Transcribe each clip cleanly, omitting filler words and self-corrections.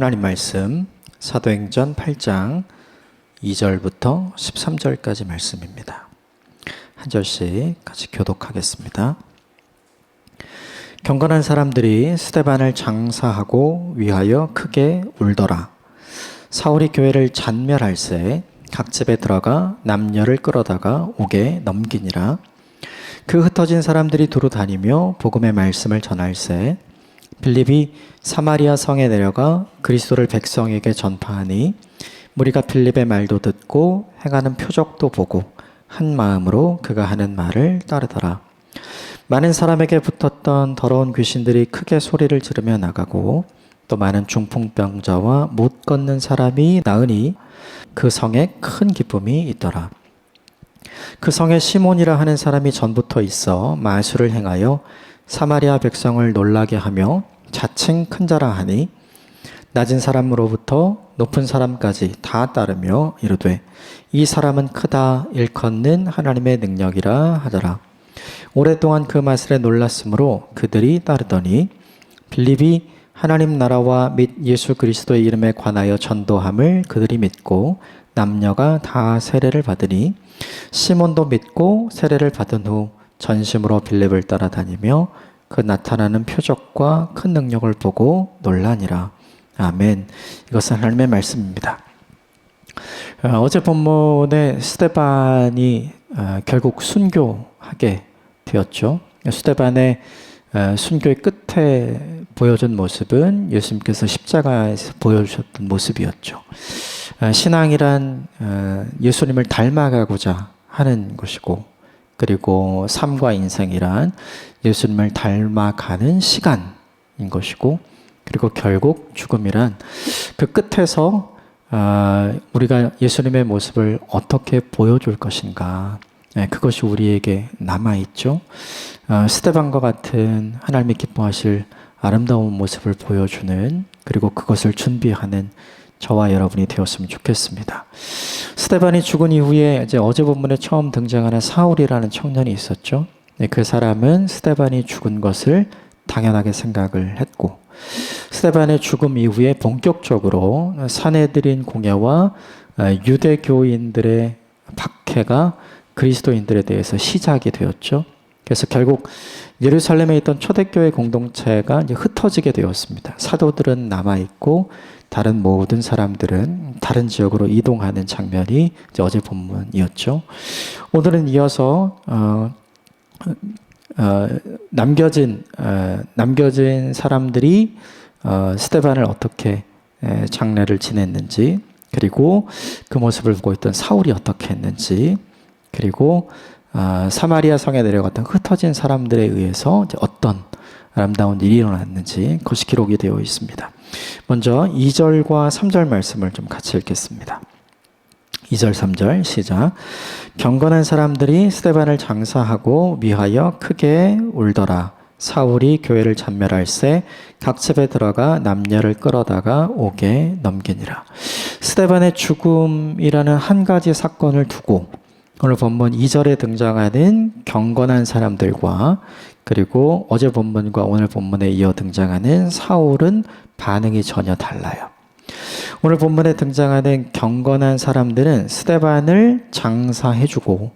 하나님 말씀 사도행전 8장 2절부터 13절까지 말씀입니다. 한 절씩 같이 교독하겠습니다. 경건한 사람들이 스데반을 장사하고 위하여 크게 울더라. 사울이 교회를 잔멸할새 각 집에 들어가 남녀를 끌어다가 옥에 넘기니라. 그 흩어진 사람들이 두루 다니며 복음의 말씀을 전할새 빌립이 사마리아 성에 내려가 그리스도를 백성에게 전파하니 무리가 빌립의 말도 듣고 행하는 표적도 보고 한 마음으로 그가 하는 말을 따르더라. 많은 사람에게 붙었던 더러운 귀신들이 크게 소리를 지르며 나가고 또 많은 중풍병자와 못 걷는 사람이 나으니 그 성에 큰 기쁨이 있더라. 그 성에 시몬이라 하는 사람이 전부터 있어 마술을 행하여 사마리아 백성을 놀라게 하며 자칭 큰 자라 하니 낮은 사람으로부터 높은 사람까지 다 따르며 이르되 이 사람은 크다 일컫는 하나님의 능력이라 하더라. 오랫동안 그 마술에 놀랐으므로 그들이 따르더니 빌립이 하나님 나라와 및 예수 그리스도의 이름에 관하여 전도함을 그들이 믿고 남녀가 다 세례를 받으니 시몬도 믿고 세례를 받은 후 전심으로 빌립을 따라다니며 그 나타나는 표적과 큰 능력을 보고 놀라니라. 아멘. 이것은 하나님의 말씀입니다. 어제 본문에 스데반이 결국 순교하게 되었죠. 스데반의 순교의 끝에 보여준 모습은 예수님께서 십자가에서 보여주셨던 모습이었죠. 신앙이란 예수님을 닮아가고자 하는 것이고, 그리고 삶과 인생이란 예수님을 닮아가는 시간인 것이고, 그리고 결국 죽음이란 그 끝에서 우리가 예수님의 모습을 어떻게 보여줄 것인가, 그것이 우리에게 남아있죠. 스데반과 같은 하나님이 기뻐하실 아름다운 모습을 보여주는, 그리고 그것을 준비하는 저와 여러분이 되었으면 좋겠습니다. 스데반이 죽은 이후에 이제 어제 본문에 처음 등장하는 사울이라는 청년이 있었죠. 그 사람은 스데반이 죽은 것을 당연하게 생각을 했고, 스데반의 죽음 이후에 본격적으로 사내들인 공예와 유대교인들의 박해가 그리스도인들에 대해서 시작이 되었죠. 그래서 결국 예루살렘에 있던 초대교회 공동체가 이제 흩어지게 되었습니다. 사도들은 남아있고 다른 모든 사람들은 다른 지역으로 이동하는 장면이 이제 어제 본문이었죠. 오늘은 이어서 남겨진 사람들이 스데반을 어떻게 장례를 지냈는지, 그리고 그 모습을 보고 있던 사울이 어떻게 했는지, 그리고 사마리아 성에 내려갔던 흩어진 사람들에 의해서 이제 어떤 아름다운 일이 일어났는지 그것이 기록이 되어 있습니다. 먼저 2절과 3절 말씀을 좀 같이 읽겠습니다. 2절 3절 시작. 경건한 사람들이 스데반을 장사하고 위하여 크게 울더라. 사울이 교회를 잔멸할새 각 집에 들어가 남녀를 끌어다가 옥에 넘기니라. 스데반의 죽음이라는 한 가지 사건을 두고 오늘 본문 2절에 등장하는 경건한 사람들과, 그리고 어제 본문과 오늘 본문에 이어 등장하는 사울은 반응이 전혀 달라요. 오늘 본문에 등장하는 경건한 사람들은 스데반을 장사해주고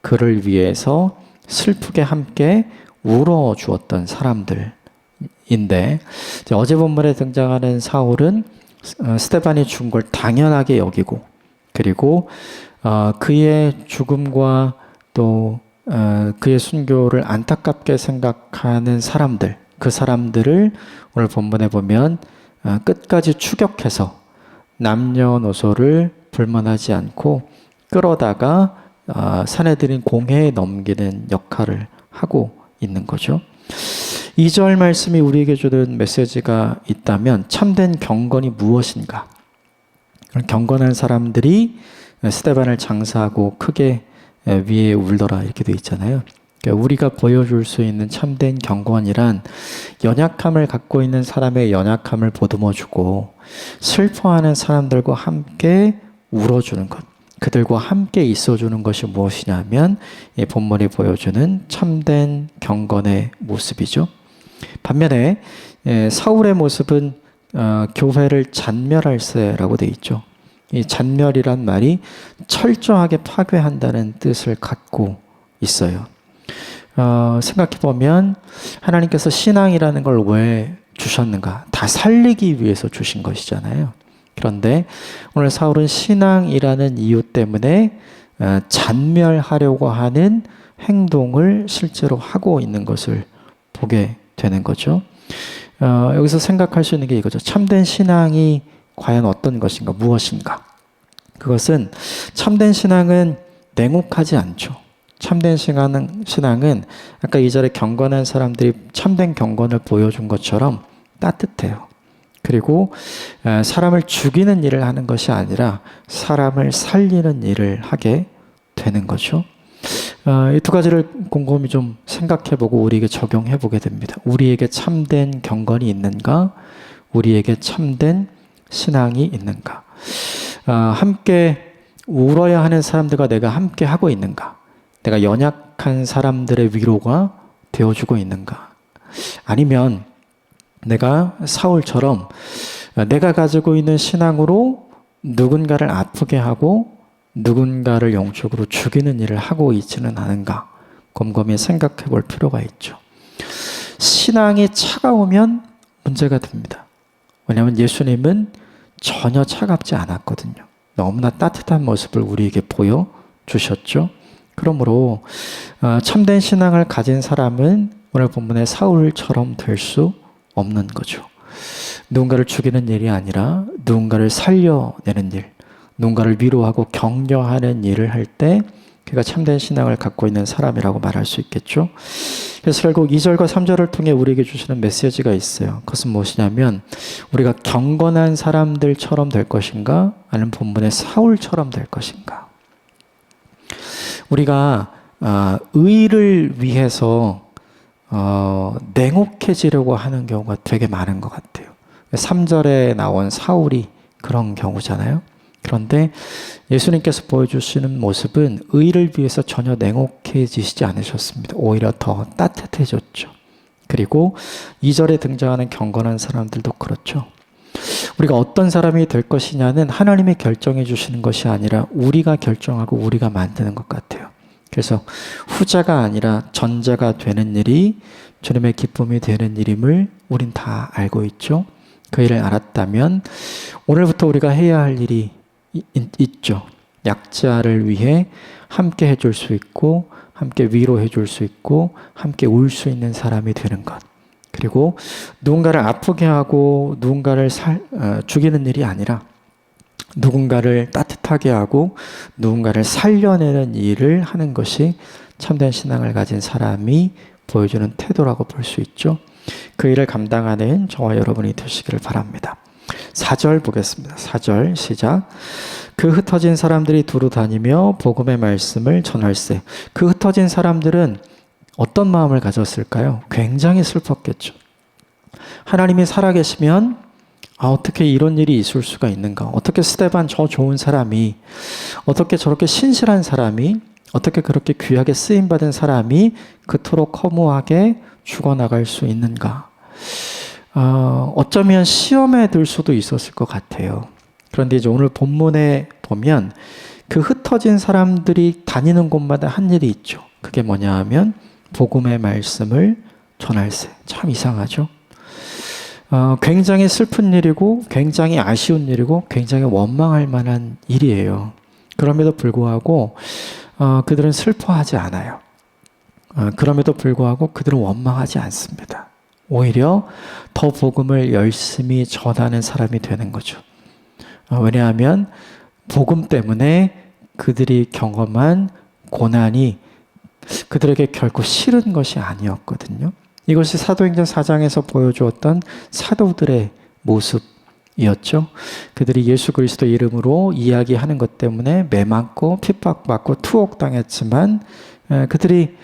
그를 위해서 슬프게 함께 울어주었던 사람들인데, 어제 본문에 등장하는 사울은 스데반이 죽은 걸 당연하게 여기고, 그리고 그의 죽음과 또 그의 순교를 안타깝게 생각하는 사람들, 그 사람들을 오늘 본문에 보면 끝까지 추격해서 남녀노소를 불문하지 않고 끌어다가 사내들인 공회에 넘기는 역할을 하고 있는 거죠. 2절 말씀이 우리에게 주는 메시지가 있다면 참된 경건이 무엇인가? 경건한 사람들이 스데반을 장사하고 크게 위에 울더라 이렇게 되어 있잖아요. 그러니까 우리가 보여줄 수 있는 참된 경건이란 연약함을 갖고 있는 사람의 연약함을 보듬어주고 슬퍼하는 사람들과 함께 울어주는 것, 그들과 함께 있어주는 것이 무엇이냐면 이 본문이 보여주는 참된 경건의 모습이죠. 반면에 사울의 모습은 교회를 잔멸할세라고 돼 있죠. 이 잔멸이란 말이 철저하게 파괴한다는 뜻을 갖고 있어요. 생각해보면 하나님께서 신앙이라는 걸 왜 주셨는가? 다 살리기 위해서 주신 것이잖아요. 그런데 오늘 사울은 신앙이라는 이유 때문에 잔멸하려고 하는 행동을 실제로 하고 있는 것을 보게 되는 거죠. 여기서 생각할 수 있는 게 이거죠. 참된 신앙이 과연 어떤 것인가, 무엇인가? 그것은 참된 신앙은 냉혹하지 않죠. 참된 신앙은 아까 2절에 경건한 사람들이 참된 경건을 보여준 것처럼 따뜻해요. 그리고 사람을 죽이는 일을 하는 것이 아니라 사람을 살리는 일을 하게 되는 거죠. 이 두 가지를 곰곰이 좀 생각해보고 우리에게 적용해보게 됩니다. 우리에게 참된 경건이 있는가? 우리에게 참된 신앙이 있는가? 함께 울어야 하는 사람들과 내가 함께 하고 있는가? 내가 연약한 사람들의 위로가 되어주고 있는가? 아니면 내가 사울처럼 내가 가지고 있는 신앙으로 누군가를 아프게 하고 누군가를 영적으로 죽이는 일을 하고 있지는 않은가? 곰곰이 생각해 볼 필요가 있죠. 신앙이 차가우면 문제가 됩니다. 왜냐하면 예수님은 전혀 차갑지 않았거든요. 너무나 따뜻한 모습을 우리에게 보여주셨죠. 그러므로 참된 신앙을 가진 사람은 오늘 본문의 사울처럼 될 수 없는 거죠. 누군가를 죽이는 일이 아니라 누군가를 살려내는 일, 누군가를 위로하고 격려하는 일을 할 때 그가 참된 신앙을 갖고 있는 사람이라고 말할 수 있겠죠. 그래서 결국 2절과 3절을 통해 우리에게 주시는 메시지가 있어요. 그것은 무엇이냐면 우리가 경건한 사람들처럼 될 것인가? 아니면 본문의 사울처럼 될 것인가? 우리가 의를 위해서 냉혹해지려고 하는 경우가 되게 많은 것 같아요. 3절에 나온 사울이 그런 경우잖아요. 그런데 예수님께서 보여주시는 모습은 의를 위해서 전혀 냉혹해지시지 않으셨습니다. 오히려 더 따뜻해졌죠. 그리고 2절에 등장하는 경건한 사람들도 그렇죠. 우리가 어떤 사람이 될 것이냐는 하나님이 결정해 주시는 것이 아니라 우리가 결정하고 우리가 만드는 것 같아요. 그래서 후자가 아니라 전자가 되는 일이 주님의 기쁨이 되는 일임을 우린 다 알고 있죠. 그 일을 알았다면 오늘부터 우리가 해야 할 일이 있죠. 약자를 위해 함께 해줄 수 있고 함께 위로해 줄 수 있고 함께 울 수 있는 사람이 되는 것. 그리고 누군가를 아프게 하고 누군가를 죽이는 일이 아니라 누군가를 따뜻하게 하고 누군가를 살려내는 일을 하는 것이 참된 신앙을 가진 사람이 보여주는 태도라고 볼 수 있죠. 그 일을 감당하는 저와 여러분이 되시기를 바랍니다. 4절 보겠습니다. 4절 시작. 그 흩어진 사람들이 두루 다니며 복음의 말씀을 전할세. 그 흩어진 사람들은 어떤 마음을 가졌을까요? 굉장히 슬펐겠죠. 하나님이 살아계시면 어떻게 이런 일이 있을 수가 있는가? 어떻게 스데반 저 좋은 사람이, 어떻게 저렇게 신실한 사람이, 어떻게 그렇게 귀하게 쓰임받은 사람이 그토록 허무하게 죽어나갈 수 있는가? 어쩌면 시험에 들 수도 있었을 것 같아요. 그런데 이제 오늘 본문에 보면 그 흩어진 사람들이 다니는 곳마다 한 일이 있죠. 그게 뭐냐 하면 복음의 말씀을 전할세. 참 이상하죠? 굉장히 슬픈 일이고 굉장히 아쉬운 일이고 굉장히 원망할 만한 일이에요. 그럼에도 불구하고 그들은 슬퍼하지 않아요. 그럼에도 불구하고 그들은 원망하지 않습니다. 오히려 더 복음을 열심히 전하는 사람이 되는 거죠. 왜냐하면 복음 때문에 그들이 경험한 고난이 그들에게 결코 싫은 것이 아니었거든요. 이것이 사도행전 4장에서 보여주었던 사도들의 모습이었죠. 그들이 예수 그리스도 이름으로 이야기하는 것 때문에 매맞고 핍박받고 투옥당했지만 그들이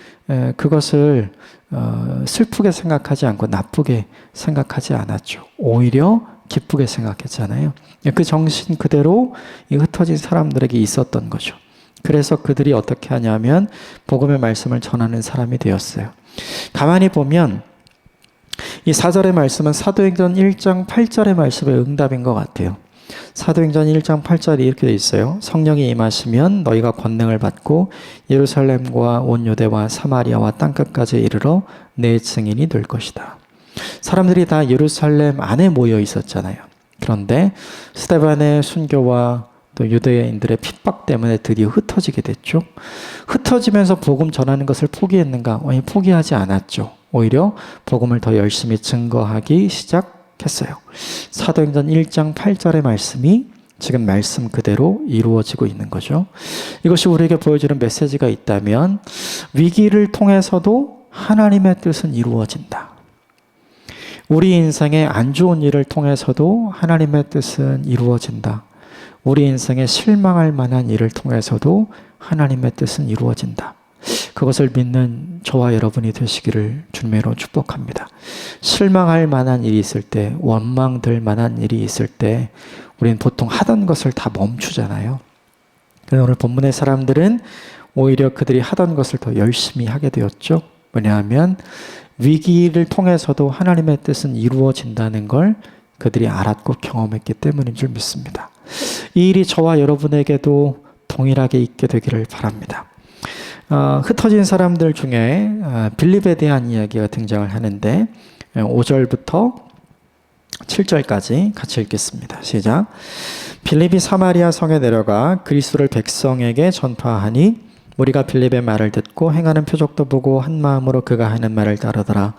그것을 슬프게 생각하지 않고 나쁘게 생각하지 않았죠. 오히려 기쁘게 생각했잖아요. 그 정신 그대로 이 흩어진 사람들에게 있었던 거죠. 그래서 그들이 어떻게 하냐면 복음의 말씀을 전하는 사람이 되었어요. 가만히 보면 이 4절의 말씀은 사도행전 1장 8절의 말씀의 응답인 것 같아요. 사도행전 1장 8절이 이렇게 돼 있어요. 성령이 임하시면 너희가 권능을 받고 예루살렘과 온 유대와 사마리아와 땅끝까지 이르러 내 증인이 될 것이다. 사람들이 다 예루살렘 안에 모여 있었잖아요. 그런데 스데반의 순교와 또 유대인들의 핍박 때문에 드디어 흩어지게 됐죠. 흩어지면서 복음 전하는 것을 포기했는가? 아니, 포기하지 않았죠. 오히려 복음을 더 열심히 증거하기 시작했어요. 사도행전 1장 8절의 말씀이 지금 말씀 그대로 이루어지고 있는 거죠. 이것이 우리에게 보여주는 메시지가 있다면 위기를 통해서도 하나님의 뜻은 이루어진다. 우리 인생의 안 좋은 일을 통해서도 하나님의 뜻은 이루어진다. 우리 인생에 실망할 만한 일을 통해서도 하나님의 뜻은 이루어진다. 그것을 믿는 저와 여러분이 되시기를 주님으로 축복합니다. 실망할 만한 일이 있을 때, 원망될 만한 일이 있을 때 우리는 보통 하던 것을 다 멈추잖아요. 그런데 오늘 본문의 사람들은 오히려 그들이 하던 것을 더 열심히 하게 되었죠. 왜냐하면 위기를 통해서도 하나님의 뜻은 이루어진다는 걸 그들이 알았고 경험했기 때문인 줄 믿습니다. 이 일이 저와 여러분에게도 동일하게 있게 되기를 바랍니다. 흩어진 사람들 중에 빌립에 대한 이야기가 등장을 하는데 5절부터 7절까지 같이 읽겠습니다. 시작. 빌립이 사마리아 성에 내려가 그리스도를 백성에게 전파하니 우리가 빌립의 말을 듣고 행하는 표적도 보고 한 마음으로 그가 하는 말을 따르더라.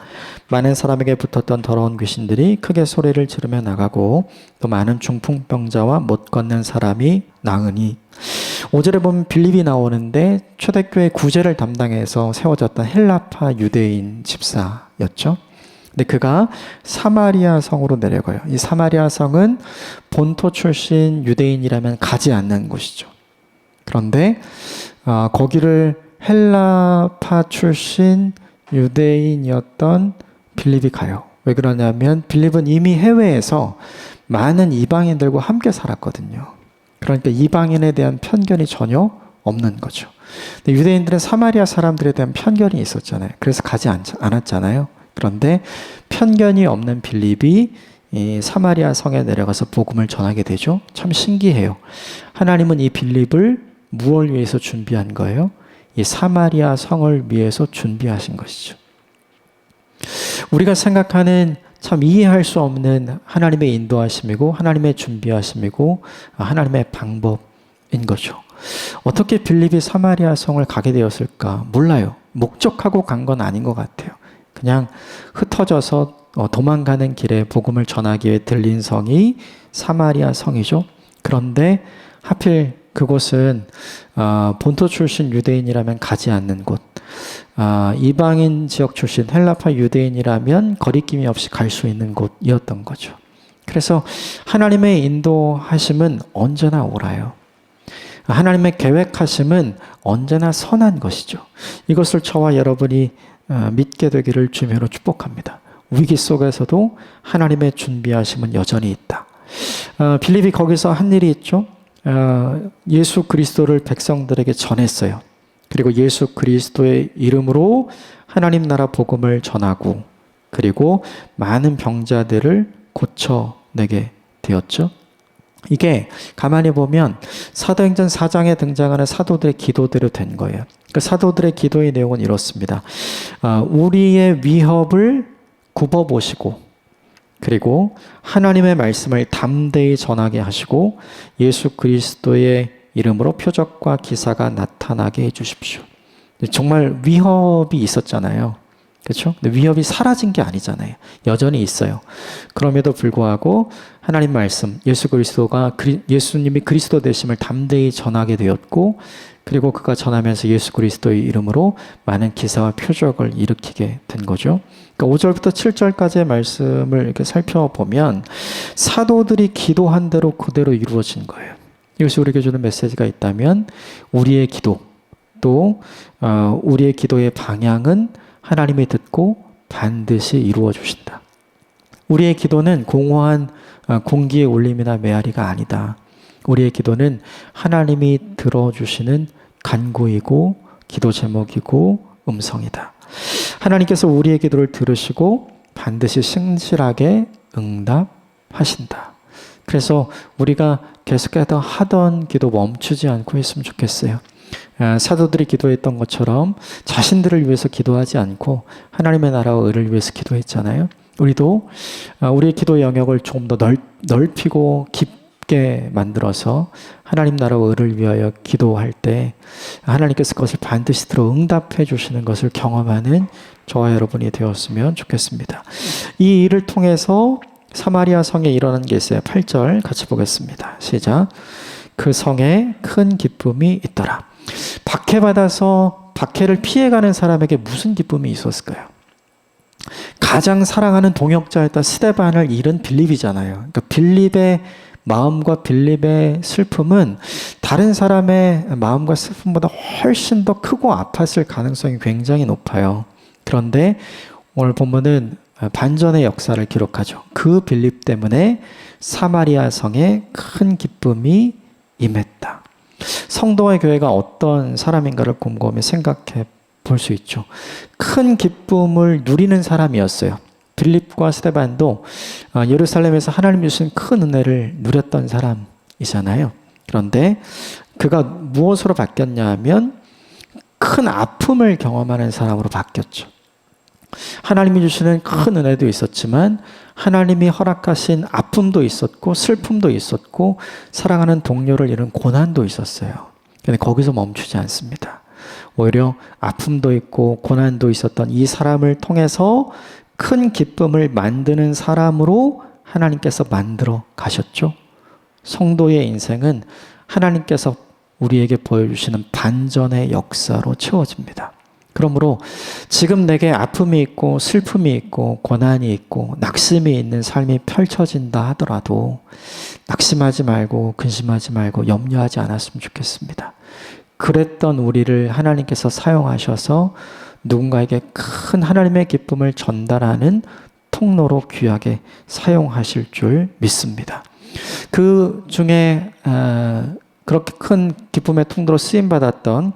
많은 사람에게 붙었던 더러운 귀신들이 크게 소리를 지르며 나가고 또 많은 중풍병자와 못 걷는 사람이 나으니. 5절에 보면 빌립이 나오는데 초대교회 구제를 담당해서 세워졌던 헬라파 유대인 집사였죠. 근데 그가 사마리아 성으로 내려가요. 이 사마리아 성은 본토 출신 유대인이라면 가지 않는 곳이죠. 그런데 거기를 헬라파 출신 유대인이었던 빌립이 가요. 왜 그러냐면 빌립은 이미 해외에서 많은 이방인들과 함께 살았거든요. 그러니까 이방인에 대한 편견이 전혀 없는 거죠. 근데 유대인들은 사마리아 사람들에 대한 편견이 있었잖아요. 그래서 가지 않았잖아요. 그런데 편견이 없는 빌립이 이 사마리아 성에 내려가서 복음을 전하게 되죠. 참 신기해요. 하나님은 이 빌립을 무엇을 위해서 준비한 거예요? 이 사마리아 성을 위해서 준비하신 것이죠. 우리가 생각하는 참 이해할 수 없는 하나님의 인도하심이고 하나님의 준비하심이고 하나님의 방법인 거죠. 어떻게 빌립이 사마리아 성을 가게 되었을까? 몰라요. 목적하고 간 건 아닌 것 같아요. 그냥 흩어져서 도망가는 길에 복음을 전하기 위해 들린 성이 사마리아 성이죠. 그런데 하필 그곳은 본토 출신 유대인이라면 가지 않는 곳, 이방인 지역 출신 헬라파 유대인이라면 거리낌이 없이 갈 수 있는 곳이었던 거죠. 그래서 하나님의 인도하심은 언제나 옳아요. 하나님의 계획하심은 언제나 선한 것이죠. 이것을 저와 여러분이 믿게 되기를 주님으로 축복합니다. 위기 속에서도 하나님의 준비하심은 여전히 있다. 빌립이 거기서 한 일이 있죠. 예수 그리스도를 백성들에게 전했어요. 그리고 예수 그리스도의 이름으로 하나님 나라 복음을 전하고 그리고 많은 병자들을 고쳐내게 되었죠. 이게 가만히 보면 사도행전 4장에 등장하는 사도들의 기도대로 된 거예요. 그 사도들의 기도의 내용은 이렇습니다. 우리의 위협을 굽어보시고 그리고 하나님의 말씀을 담대히 전하게 하시고 예수 그리스도의 이름으로 표적과 기사가 나타나게 해주십시오. 정말 위협이 있었잖아요. 그렇죠? 근데 위협이 사라진 게 아니잖아요. 여전히 있어요. 그럼에도 불구하고 하나님 말씀, 예수님이 그리스도 되심을 담대히 전하게 되었고 그리고 그가 전하면서 예수 그리스도의 이름으로 많은 기사와 표적을 일으키게 된 거죠. 그러니까 5절부터 7절까지의 말씀을 이렇게 살펴보면 사도들이 기도한 대로 그대로 이루어진 거예요. 이것이 우리에게 주는 메시지가 있다면 우리의 기도 또 우리의 기도의 방향은 하나님이 듣고 반드시 이루어 주신다. 우리의 기도는 공허한 공기의 울림이나 메아리가 아니다. 우리의 기도는 하나님이 들어주시는 간구이고 기도 제목이고 음성이다. 하나님께서 우리의 기도를 들으시고 반드시 신실하게 응답하신다. 그래서 우리가 계속해서 하던 기도 멈추지 않고 했으면 좋겠어요. 사도들이 기도했던 것처럼 자신들을 위해서 기도하지 않고 하나님의 나라와 의를 위해서 기도했잖아요. 우리도 우리의 기도 영역을 조금 더 넓히고 깊게 만들어서 하나님 나라와 의를 위하여 기도할 때 하나님께서 그것을 반드시 들어 응답해 주시는 것을 경험하는 저와 여러분이 되었으면 좋겠습니다. 이 일을 통해서 사마리아 성에 일어난 게 있어요. 8절 같이 보겠습니다. 시작. 그 성에 큰 기쁨이 있더라. 박해받아서 박해를 피해가는 사람에게 무슨 기쁨이 있었을까요? 가장 사랑하는 동역자였던 스데반을 잃은 빌립이잖아요. 그러니까 빌립의 마음과 빌립의 슬픔은 다른 사람의 마음과 슬픔보다 훨씬 더 크고 아팠을 가능성이 굉장히 높아요. 그런데 오늘 본문은 반전의 역사를 기록하죠. 그 빌립 때문에 사마리아 성에 큰 기쁨이 임했다. 성도와 교회가 어떤 사람인가를 곰곰이 생각해 볼 수 있죠. 큰 기쁨을 누리는 사람이었어요. 빌립과 스데반도 예루살렘에서 하나님 주신 큰 은혜를 누렸던 사람이잖아요. 그런데 그가 무엇으로 바뀌었냐 하면 큰 아픔을 경험하는 사람으로 바뀌었죠. 하나님이 주시는 큰 은혜도 있었지만 하나님이 허락하신 아픔도 있었고 슬픔도 있었고 사랑하는 동료를 잃은 고난도 있었어요. 근데 거기서 멈추지 않습니다. 오히려 아픔도 있고 고난도 있었던 이 사람을 통해서 큰 기쁨을 만드는 사람으로 하나님께서 만들어 가셨죠. 성도의 인생은 하나님께서 우리에게 보여주시는 반전의 역사로 채워집니다. 그러므로 지금 내게 아픔이 있고 슬픔이 있고 고난이 있고 낙심이 있는 삶이 펼쳐진다 하더라도 낙심하지 말고 근심하지 말고 염려하지 않았으면 좋겠습니다. 그랬던 우리를 하나님께서 사용하셔서 누군가에게 큰 하나님의 기쁨을 전달하는 통로로 귀하게 사용하실 줄 믿습니다. 그 중에 그렇게 큰 기쁨의 통로로 쓰임받았던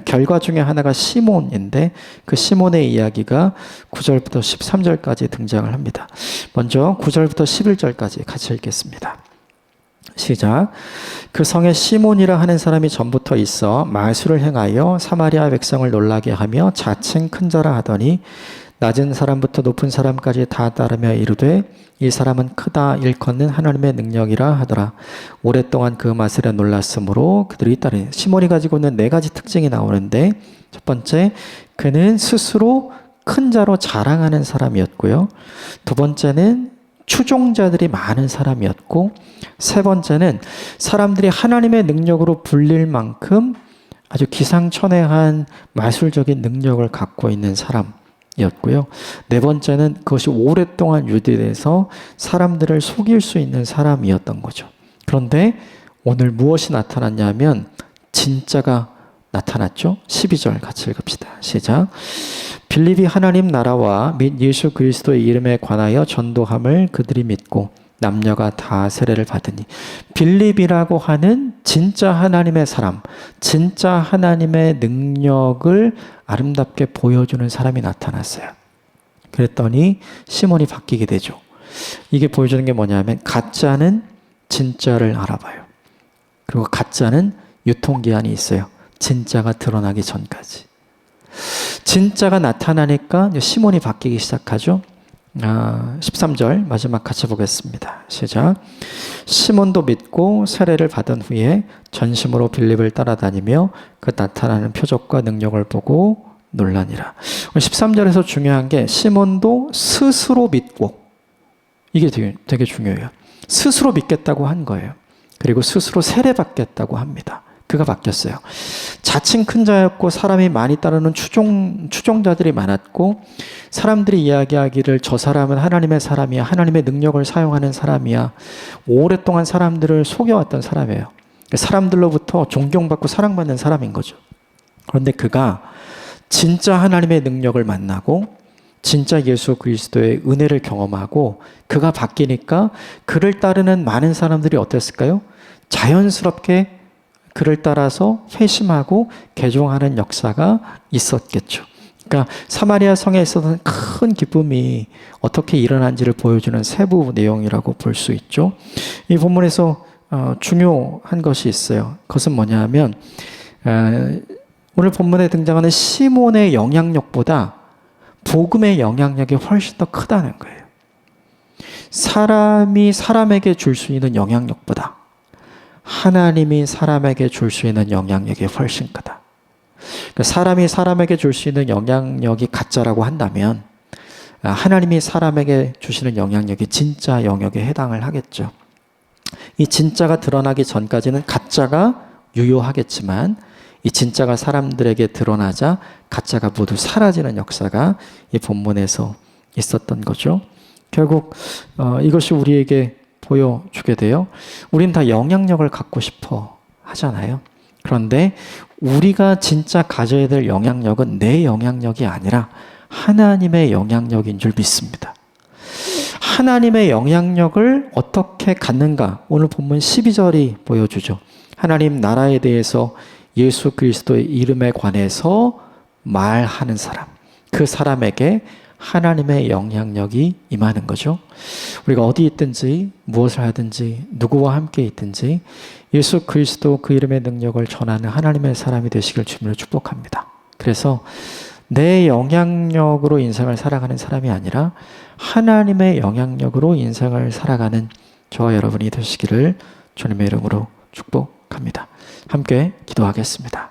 결과 중에 하나가 시몬인데 그 시몬의 이야기가 9절부터 13절까지 등장을 합니다. 먼저 9절부터 11절까지 같이 읽겠습니다. 시작. 그 성에 시몬이라 하는 사람이 전부터 있어 마술을 행하여 사마리아 백성을 놀라게 하며 자칭 큰 자라 하더니 낮은 사람부터 높은 사람까지 다 따르며 이르되 이 사람은 크다 일컫는 하나님의 능력이라 하더라. 오랫동안 그 마술에 놀랐으므로 그들이 따르니 시몬이 가지고 있는 4가지 특징이 나오는데 첫 번째, 그는 스스로 큰 자로 자랑하는 사람이었고요. 두 번째는 추종자들이 많은 사람이었고, 세 번째는 사람들이 하나님의 능력으로 불릴 만큼 아주 기상천외한 마술적인 능력을 갖고 있는 사람이었고요. 네 번째는 그것이 오랫동안 유지돼서 사람들을 속일 수 있는 사람이었던 거죠. 그런데 오늘 무엇이 나타났냐면 진짜가 나타났죠. 12절 같이 읽읍시다. 시작. 빌립이 하나님 나라와 및 예수 그리스도의 이름에 관하여 전도함을 그들이 믿고 남녀가 다 세례를 받으니, 빌립이라고 하는 진짜 하나님의 사람, 진짜 하나님의 능력을 아름답게 보여주는 사람이 나타났어요. 그랬더니 시몬이 바뀌게 되죠. 이게 보여주는 게 뭐냐면 가짜는 진짜를 알아봐요. 그리고 가짜는 유통기한이 있어요. 진짜가 드러나기 전까지. 진짜가 나타나니까 시몬이 바뀌기 시작하죠. 13절 마지막 같이 보겠습니다. 시작. 시몬도 믿고 세례를 받은 후에 전심으로 빌립을 따라다니며 그 나타나는 표적과 능력을 보고 놀라니라. 13절에서 중요한 게 시몬도 스스로 믿고, 이게 되게 중요해요. 스스로 믿겠다고 한 거예요. 그리고 스스로 세례 받겠다고 합니다. 그가 바뀌었어요. 자칭 큰 자였고 사람이 많이 따르는 추종자들이 많았고, 사람들이 이야기하기를 저 사람은 하나님의 사람이야, 하나님의 능력을 사용하는 사람이야, 오랫동안 사람들을 속여왔던 사람이에요. 사람들로부터 존경받고 사랑받는 사람인 거죠. 그런데 그가 진짜 하나님의 능력을 만나고 진짜 예수 그리스도의 은혜를 경험하고 그가 바뀌니까 그를 따르는 많은 사람들이 어땠을까요? 자연스럽게 그를 따라서 회심하고 개종하는 역사가 있었겠죠. 그러니까 사마리아 성에 있었던 큰 기쁨이 어떻게 일어난지를 보여주는 세부 내용이라고 볼 수 있죠. 이 본문에서 중요한 것이 있어요. 그것은 뭐냐면 오늘 본문에 등장하는 시몬의 영향력보다 복음의 영향력이 훨씬 더 크다는 거예요. 사람이 사람에게 줄 수 있는 영향력보다 하나님이 사람에게 줄 수 있는 영향력이 훨씬 크다. 그러니까 사람이 사람에게 줄 수 있는 영향력이 가짜라고 한다면 하나님이 사람에게 주시는 영향력이 진짜 영역에 해당을 하겠죠. 이 진짜가 드러나기 전까지는 가짜가 유효하겠지만 이 진짜가 사람들에게 드러나자 가짜가 모두 사라지는 역사가 이 본문에서 있었던 거죠. 결국 이것이 우리에게 보여주게 돼요. 우린 다 영향력을 갖고 싶어 하잖아요. 그런데 우리가 진짜 가져야 될 영향력은 내 영향력이 아니라 하나님의 영향력인 줄 믿습니다. 하나님의 영향력을 어떻게 갖는가? 오늘 본문 12절이 보여주죠. 하나님 나라에 대해서 예수 그리스도의 이름에 관해서 말하는 사람, 그 사람에게 하나님의 영향력이 임하는 거죠. 우리가 어디 있든지 무엇을 하든지 누구와 함께 있든지 예수 그리스도 그 이름의 능력을 전하는 하나님의 사람이 되시길 주님으로 축복합니다. 그래서 내 영향력으로 인생을 살아가는 사람이 아니라 하나님의 영향력으로 인생을 살아가는 저와 여러분이 되시기를 주님의 이름으로 축복합니다. 함께 기도하겠습니다.